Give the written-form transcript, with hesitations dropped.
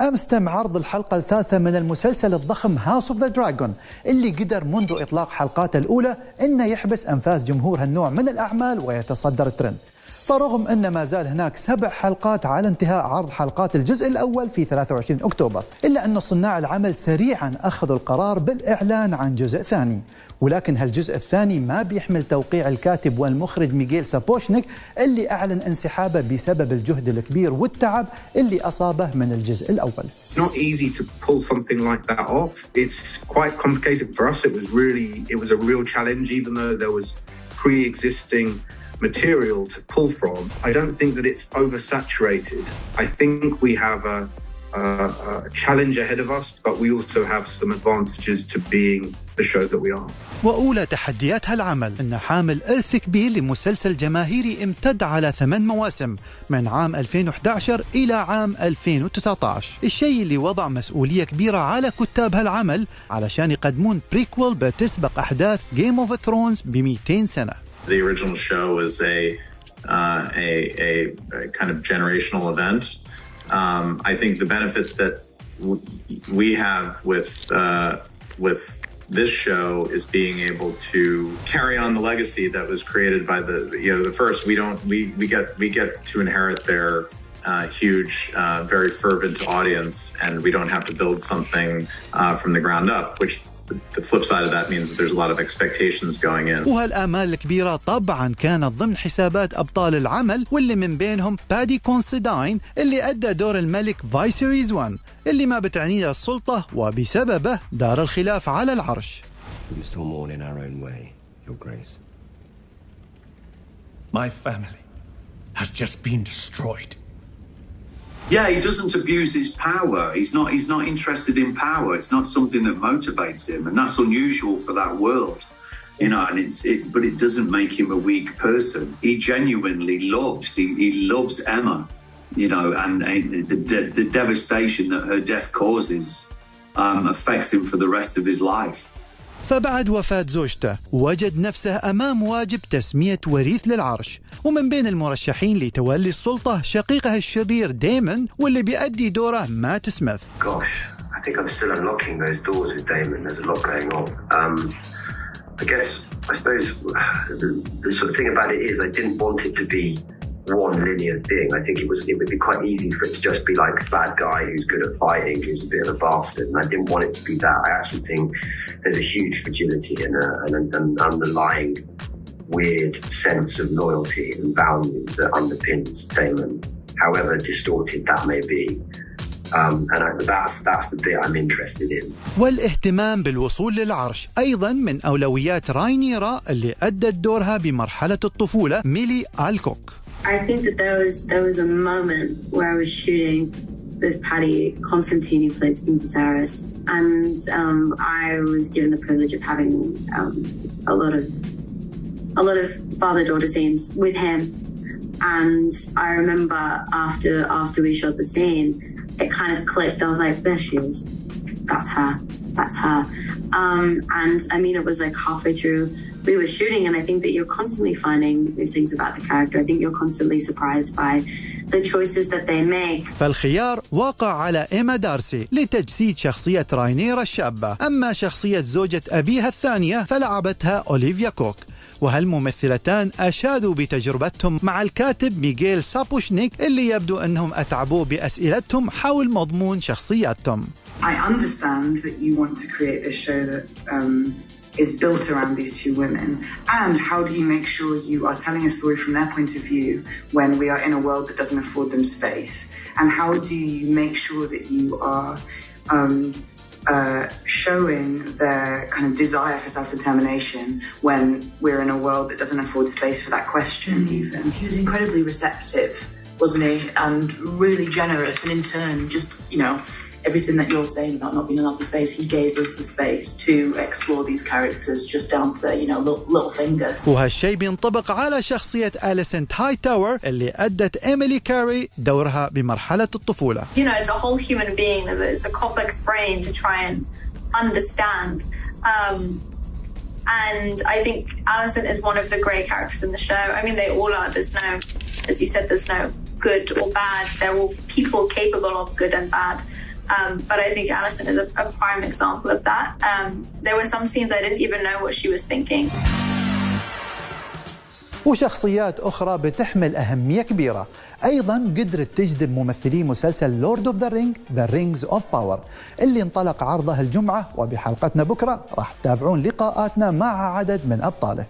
أمس تم عرض الحلقة الثالثة من المسلسل الضخم هاوس اوف ذا دراجون، اللي قدر منذ إطلاق حلقاته الأولى إنه يحبس أنفاس جمهور هالنوع من الأعمال ويتصدر الترند. فرغم أن ما زال هناك 7 حلقات على انتهاء عرض حلقات الجزء الأول في 23 أكتوبر، إلا أن صناع العمل سريعا أخذوا القرار بالإعلان عن جزء ثاني. ولكن هالجزء الثاني ما بيحمل توقيع الكاتب والمخرج ميغيل سابوشنيك، اللي أعلن انسحابه بسبب الجهد الكبير والتعب اللي أصابه من الجزء الأول. It's not easy to pull something like that off. It's quite complicated for us. It was a real challenge, even though there was pre-existing material to pull from. I don't think that it's oversaturated. I think we have a challenge ahead of us, but we also have some advantages to being the show that we are. وأولى تحديات هالعمل إنه حامل إرث كبير لمسلسل جماهيري امتد على 8 مواسم من عام 2011 إلى عام 2019، الشيء اللي وضع مسؤولية كبيرة على كتاب هالعمل علشان يقدمون بريكوال بتسبق أحداث Game of Thrones ب200 سنة. The original show was a kind of generational event. I think the benefits that we have with this show is being able to carry on the legacy that was created by the first. We get to inherit their huge, very fervent audience, and we don't have to build something from the ground up, which the flip side of that means that there's a lot of expectations going in. وهالآمال الكبيرة طبعا كانت ضمن حسابات أبطال العمل، واللي من بينهم بادي كونسيداين اللي أدى دور الملك فايسيريز 1 اللي ما بتعنيه السلطة وبسببه دار الخلاف على العرش. We must all mourn in our own way, Your Grace. My family has just been destroyed. Yeah, he doesn't abuse his power. He's not interested in power. It's not something that motivates him, and that's unusual for that world, you know. And but it doesn't make him a weak person. He genuinely loves. He loves Emma, you know, and the devastation that her death causes affects him for the rest of his life. فبعد وفاة زوجته وجد نفسه أمام واجب تسمية وريث للعرش، ومن بين المرشحين لتولي السلطة شقيقه الشرير ديمون واللي بيأدي دوره مات سميث. Gosh, I think I'm still unlocking those doors with Damon. There's a lot going on. I suppose the sort of thing about it is I didn't want it to be one linear thing. I think it would be quite easy for it to just be like a bad guy who's good at fighting, who's a bit of a bastard, and I didn't want it to be that. I actually think there's a huge fragility and an underlying weird sense of loyalty and values that underpins Damon, however distorted that may be. And that's the bit I'm interested in. والاهتمام بالوصول للعرش أيضا من أولويات راينيرا اللي أدت دورها بمرحلة الطفولة ميلي آلكوك. I think that there was a moment where I was shooting with Paddy Constantine, who plays King Viserys, and I was given the privilege of having a lot of father-daughter scenes with him. And I remember after we shot the scene, it kind of clicked. I was like, there she is. That's her. And I mean, it was like halfway through we were shooting, and I think that you're constantly finding new things about the character. I think you're constantly surprised by the choices that they make. فالخيار واقع على إيما دارسي لتجسيد شخصية راينيرا الشابة، أما شخصية زوجة أبيها الثانية فلعبتها أوليفيا كوك. وهالممثلتان أشادوا بتجربتهم مع الكاتب ميغيل سابوشنيك اللي يبدو أنهم أتعبوا بأسئلتهم حول مضمون شخصياتهم. I understand that you want to create this show that is built around these two women, and how do you make sure you are telling a story from their point of view when we are in a world that doesn't afford them space, and how do you make sure that you are showing their kind of desire for self-determination when we're in a world that doesn't afford space for that question even. He was incredibly receptive, wasn't he, and really generous, and in turn just, you know, everything that you're saying about not being allowed the space, he gave us the space to explore these characters just down to their, you know, little fingers. وهالشيء بينطبق على شخصية أليسن هاي تاور اللي أدت إيميلي كاري دورها بمرحلة الطفولة. You know, it's a whole human being. It's a complex brain to try and understand. And I think Alison is one of the great characters in the show. I mean, they all are. There's no, as you said, there's no good or bad. They're all people capable of good and bad. But I think Alison is a prime example of that. There were some scenes I didn't even know what she was thinking. وشخصيات أخرى بتحمل أهمية كبيرة أيضا قدرت تجذب ممثلي مسلسل لورد اوف ذا رينج ذا رينجز اوف باور اللي انطلق عرضه الجمعة، وبحلقتنا بكرة راح تتابعون لقاءاتنا مع عدد من أبطاله.